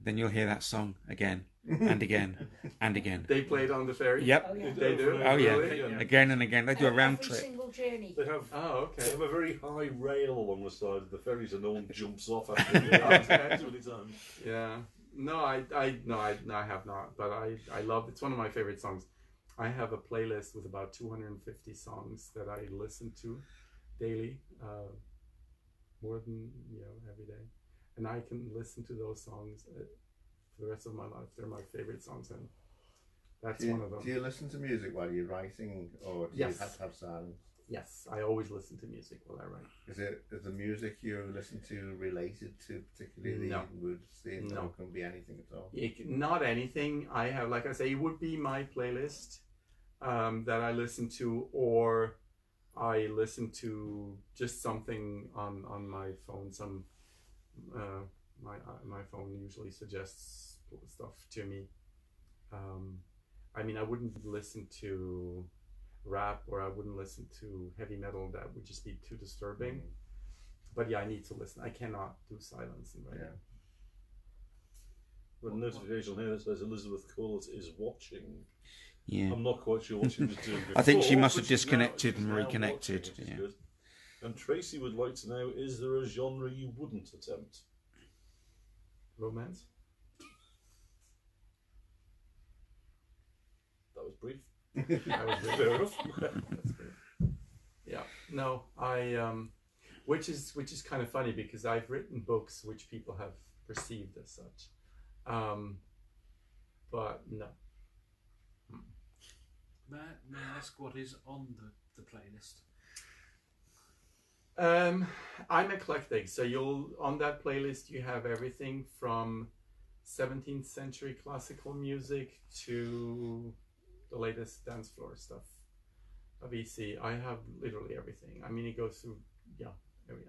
Then you'll hear that song again and again and again. they played on the ferry. Yep. Oh, yeah. They do. Oh, yeah. Really? Again and again. They do a round Every trip. single journey. They have. Oh, They okay. have a very high rail along the side of the ferries, and no one jumps off after too many times. Yeah. No, I have not. But I love. It's one of my favorite songs. I have a playlist with about 250 songs that I listen to daily, more than every day, and I can listen to those songs for the rest of my life. They're my favorite songs, and that's one of them. Do you listen to music while you're writing, or do Yes. you have to have silence? Yes, I always listen to music while I write. Is the music you listen to related to particularly No. the mood scene? No. Or can be anything at all? Not anything. I have, like I say, it would be my playlist that I listen to, or I listen to just something on my phone. My phone usually suggests stuff to me. I mean, I wouldn't listen to rap, or I wouldn't listen to heavy metal. That would just be too disturbing. But yeah, I need to listen. I cannot do silence and writing. Yeah. Well, the notification here that says Elizabeth Court is watching. Yeah. I'm not quite sure what she was doing before. I think she must have but she's disconnected she's and now reconnected, watching, which is yeah. good. And Tracy would like to know, is there a genre you wouldn't attempt? Romance. That was brief. I was Fair enough. That's great. Yeah. No, which is kind of funny, because I've written books which people have perceived as such, but no. May I ask what is on the playlist? I'm eclectic, so on that playlist you have everything from 17th century classical music to the latest dance floor stuff of EC. I have literally everything. I mean, it goes through,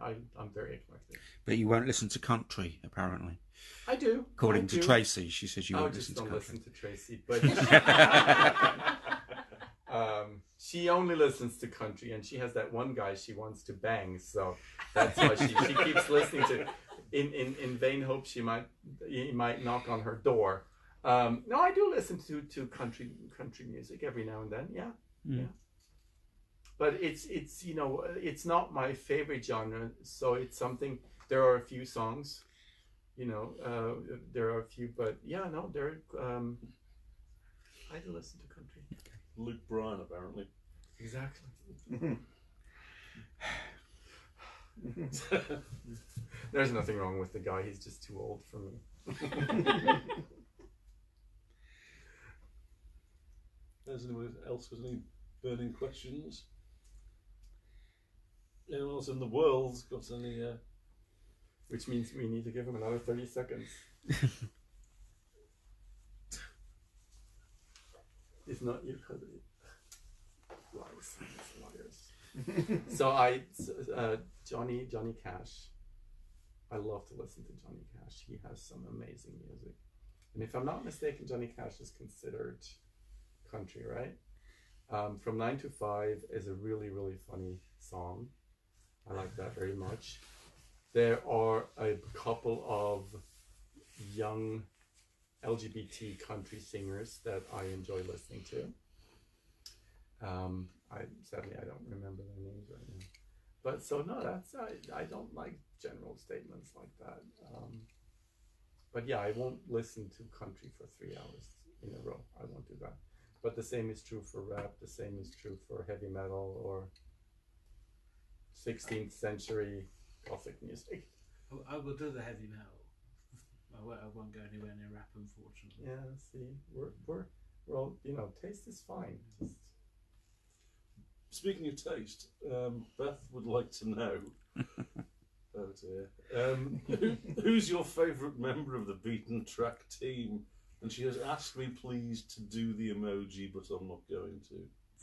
I'm very eclectic. But you won't listen to country, apparently. I do. According I to do. Tracy, she says you I won't just listen to don't country. listen to Tracy, but she only listens to country, and she has that one guy she wants to bang, so that's why she keeps listening to, in vain hope he might knock on her door. No, I do listen to country music every now and then. Yeah, yeah. But it's not my favorite genre. So it's something. There are a few songs, there are a few, but yeah, no, there. I do listen to country. Luke Bryan, apparently. Exactly. There's nothing wrong with the guy. He's just too old for me. Has anyone else got any burning questions? Anyone else in the world got any? Which means we need to give him another 30 seconds. If not, you've heard it. Liars. So Johnny Cash. I love to listen to Johnny Cash. He has some amazing music. And if I'm not mistaken, Johnny Cash is considered country, right? From 9 to 5 is a really, really funny song. I like that very much. There are a couple of young LGBT country singers that I enjoy listening to. Sadly I don't remember their names right now. But so no, I don't like general statements like that. But yeah, I won't listen to country for 3 hours in a row. I won't do that. But the same is true for rap. The same is true for heavy metal or 16th century Gothic music. I will do the heavy metal. I won't go anywhere near rap, unfortunately. Yeah, see, we're all, taste is fine. Just Speaking of taste, Beth would like to know. Oh dear. Who's your favourite member of the Beaten Track team? And she has asked me please to do the emoji, but I'm not going to.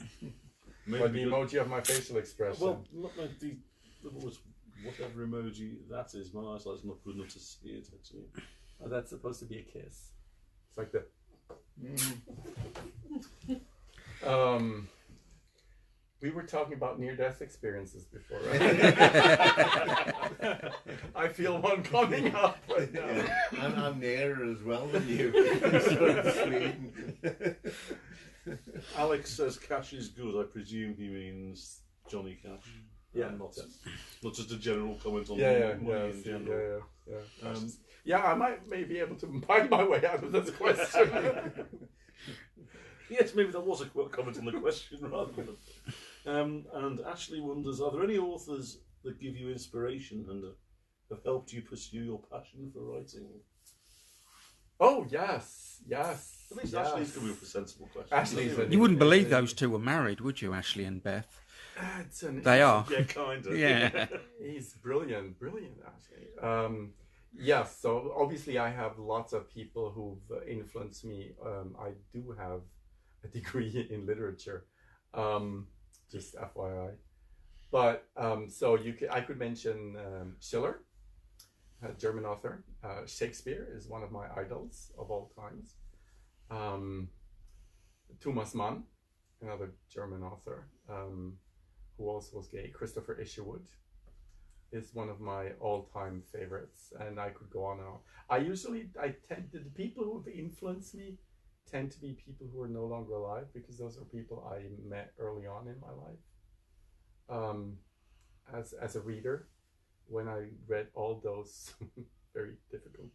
But the emoji of my facial expression. Well, not like whatever emoji that is. My eyesight's not good enough to see it, actually. Oh, that's supposed to be a kiss. It's like the. We were talking about near-death experiences before, right? I feel one coming up right now. Yeah. I'm nearer as well than you. Sort of Sweden. Alex says Cash is good. I presume he means Johnny Cash. Yeah, not just a general comment on money in general. I may be able to find my way out of this question. Yes, maybe that was a comment on the question rather than. And Ashley wonders, are there any authors that give you inspiration and have helped you pursue your passion for writing? Oh, yes. At least Ashley's coming up with sensible questions. Ashley's You wouldn't believe those two were married, would you, Ashley and Beth? They are. Yeah, kind of. Yeah. He's brilliant, Ashley. So obviously I have lots of people who've influenced me. I do have a degree in literature. Just FYI, but I could mention Schiller, a German author. Shakespeare is one of my idols of all times. Thomas Mann, another German author, who also was gay. Christopher Isherwood is one of my all-time favorites, and I could go on and on. The people who have influenced me tend to be people who are no longer alive, because those are people I met early on in my life. As a reader, when I read all those very difficult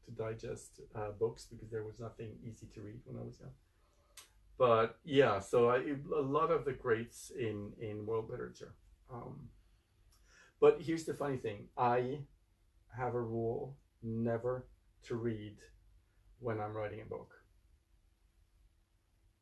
to digest books, because there was nothing easy to read when I was young. But yeah, so a lot of the greats in world literature. But here's the funny thing. I have a rule never to read when I'm writing a book,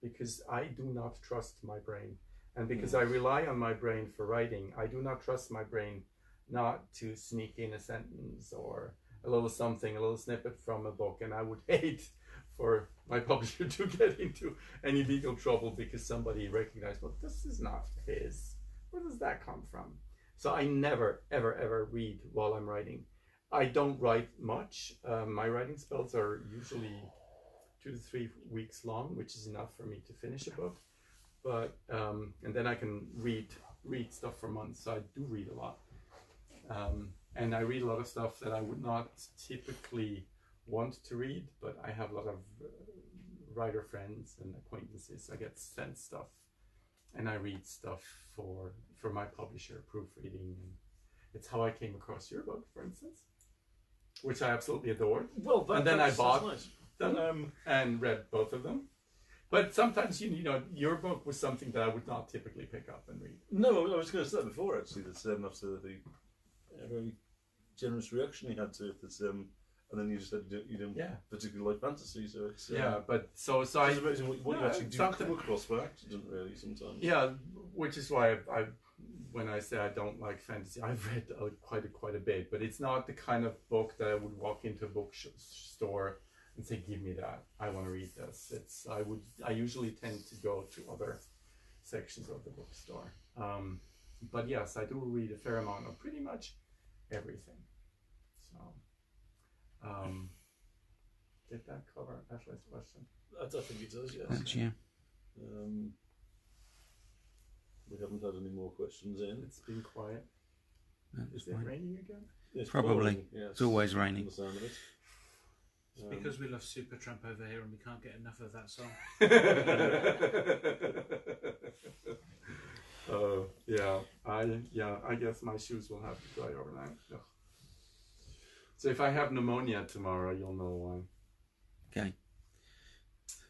because I do not trust my brain. And because I rely on my brain for writing, I do not trust my brain not to sneak in a sentence or a little something, a little snippet from a book. And I would hate for my publisher to get into any legal trouble because somebody recognized, well, this is not his. Where does that come from? So I never, ever, ever read while I'm writing. I don't write much. My writing spells are usually 2 to 3 weeks long, which is enough for me to finish a book. But and then I can read stuff for months. So I do read a lot, and I read a lot of stuff that I would not typically want to read. But I have a lot of writer friends and acquaintances. I get sent stuff, and I read stuff for my publisher, proofreading. And it's how I came across your book, for instance, which I absolutely adored. Well, and then I bought nice. them and read both of them. But sometimes, you know, your book was something that I would not typically pick up and read. No, I was going to say that before, actually, that after the very generous reaction you had to it, that, and then you just said you didn't particularly like fantasy, so it's... but so it's I... amazing what you actually do come across by accident, really, sometimes. Yeah, which is why I when I say I don't like fantasy, I've read quite a bit, but it's not the kind of book that I would walk into a bookstore and say, give me that, I want to read this. I usually tend to go to other sections of the bookstore. But yes, I do read a fair amount of pretty much everything. So, did that cover Ashley's question? I think it does, yes. Thanks, yeah. We haven't had any more questions in. It's been quiet. That's Is it fine. raining again? It's Probably. pouring, yes, It's always from raining. the sound of it. It's because we love Supertramp over here and we can't get enough of that song. I guess my shoes will have to dry overnight. Ugh. So if I have pneumonia tomorrow, you'll know why. Okay.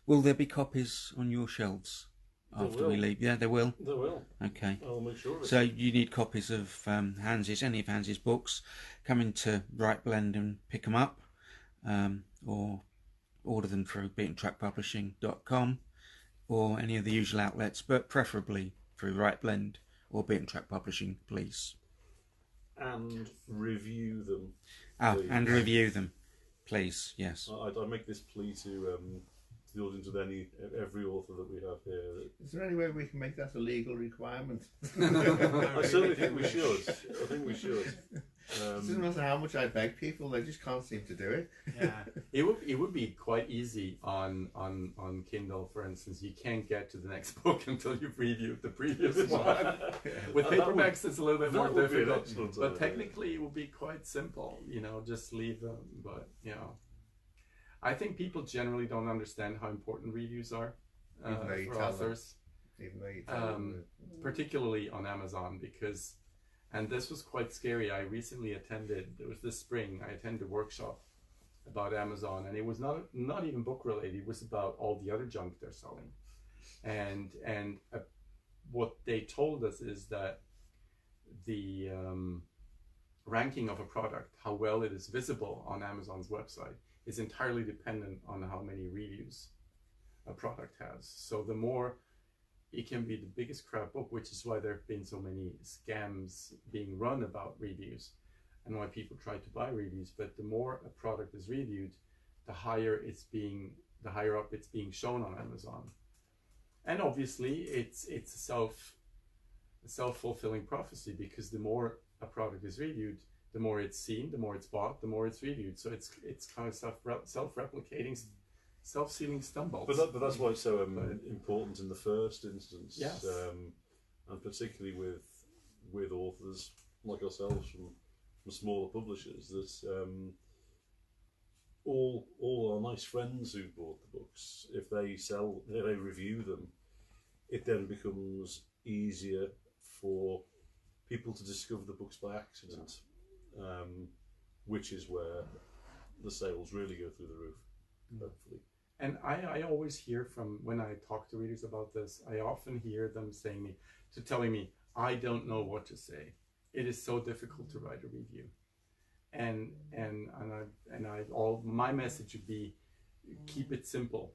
Will there be copies on your shelves after we leave? Yeah, there will. There will. Okay. I'll make sure of it. So you need copies of Hans's, any of Hans's books. Come into Write Blend and pick them up, or order them through beatentrackpublishing.com or any of the usual outlets, but preferably through Write Blend or Beaten Track Publishing, please. And review them. And review them, please. Yes. I make this plea to the audience with every author that we have here. Is there any way we can make that a legal requirement? I certainly think we should. I think we should. It doesn't matter how much I beg people; they just can't seem to do it. Yeah. It would be quite easy on Kindle, for instance. You can't get to the next book until you've reviewed the previous one. With paperbacks, it's a little bit more difficult. But technically, it would be quite simple. You know, just leave them. But you know, I think people generally don't understand how important reviews are for authors, Even though you tell them. particularly on Amazon, because. And this was quite scary. I recently attended, it was this spring, I attended a workshop about Amazon, and it was not even book related, it was about all the other junk they're selling. And what they told us is that the ranking of a product, how well it is visible on Amazon's website, is entirely dependent on how many reviews a product has. So the more it can be the biggest crap book, which is why there have been so many scams being run about reviews and why people try to buy reviews. But the more a product is reviewed, the higher up it's being shown on Amazon. And obviously it's a self-fulfilling prophecy, because the more a product is reviewed, the more it's seen, the more it's bought, the more it's reviewed. So it's kind of self-replicating, self-sealing stumbles. But that's why it's so important in the first instance. Yes. And particularly with authors like ourselves from smaller publishers, that all our nice friends who bought the books, if they review them, it then becomes easier for people to discover the books by accident, which is where the sales really go through the roof, hopefully. And I always hear from, when I talk to readers about this, I often hear them telling me, I don't know what to say. It is so difficult to write a review. And my message would be, keep it simple.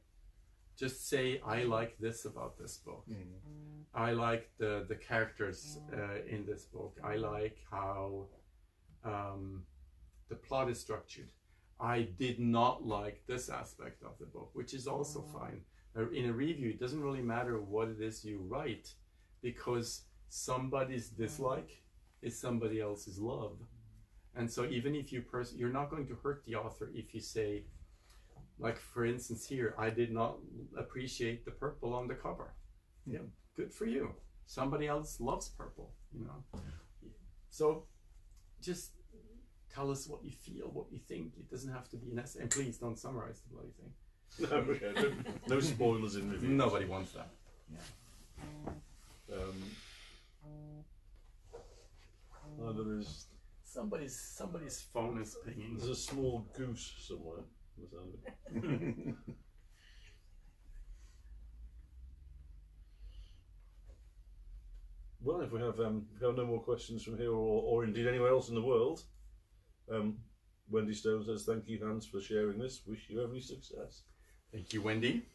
Just say, I like this about this book. I like the characters in this book. I like how the plot is structured. I did not like this aspect of the book, which is also fine. In a review, it doesn't really matter what it is you write, because somebody's dislike is somebody else's love. And so even if you're not going to hurt the author if you say, like for instance here, I did not appreciate the purple on the cover. Yeah, good for you. Somebody else loves purple, you know. So just tell us what you feel, what you think. It doesn't have to be an essay. And please don't summarize the bloody thing. No spoilers in reviews. Nobody wants that. Yeah. There is somebody's phone is pinging. There's a small goose somewhere. Well, if we have no more questions from here, or indeed anywhere else in the world, Wendy Stone says, thank you, Hans, for sharing this. Wish you every success. Thank you, Wendy.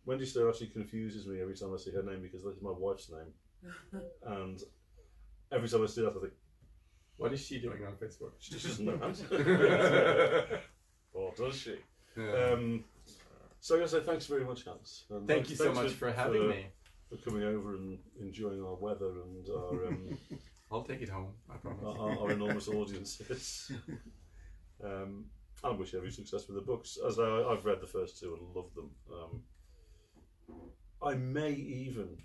Wendy Stone actually confuses me every time I see her name, because that's my wife's name. And every time I see that, I think, what is she doing on Facebook? She doesn't know Hans. Or does she? Yeah. So I'm going to say thanks very much, Hans. And Thank you so much for having me. For coming over and enjoying our weather and our... I'll take it home, I promise. Our enormous audiences. I wish every success with the books, as I've read the first two and loved them. I may even,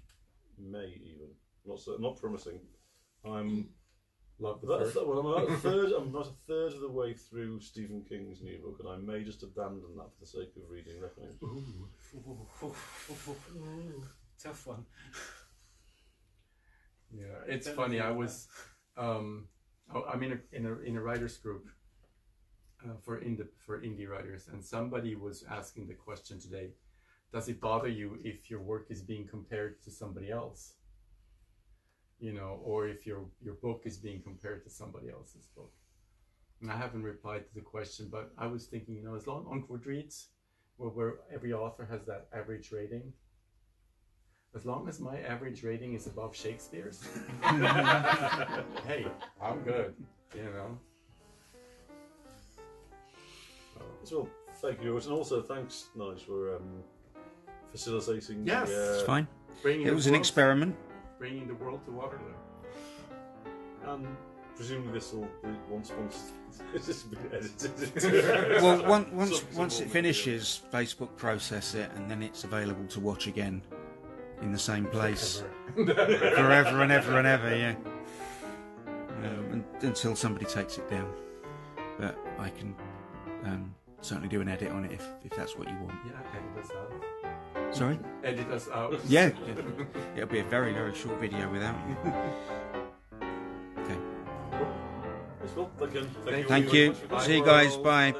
not promising, I'm about a third of the way through Stephen King's new book, and I may just abandon that for the sake of reading Reckoning. Tough one. Yeah, it's funny. I was, I'm in a writers group for indie writers, and somebody was asking the question today: does it bother you if your work is being compared to somebody else? You know, or if your book is being compared to somebody else's book? And I haven't replied to the question, but I was thinking, you know, as long on Goodreads, where every author has that average rating. As long as my average rating is above Shakespeare's, hey, I'm good, you know. Well, Thank you, and also thanks, Nige, for facilitating. Yes. It's fine. Bringing It the was an world- experiment. Bringing the world to Waterloo. And presumably this will be once this will be edited. Well, once Some it more finishes, Facebook process it, and then it's available to watch again in the same place forever and ever and ever. Yeah. Until somebody takes it down, but I can certainly do an edit on it if that's what you want. Yeah, edit us out. Sorry? Edit us out. Yeah. It'll be a very, very short video without you. Okay. Well, again, Thank very you. much for coming. See you guys. Bye.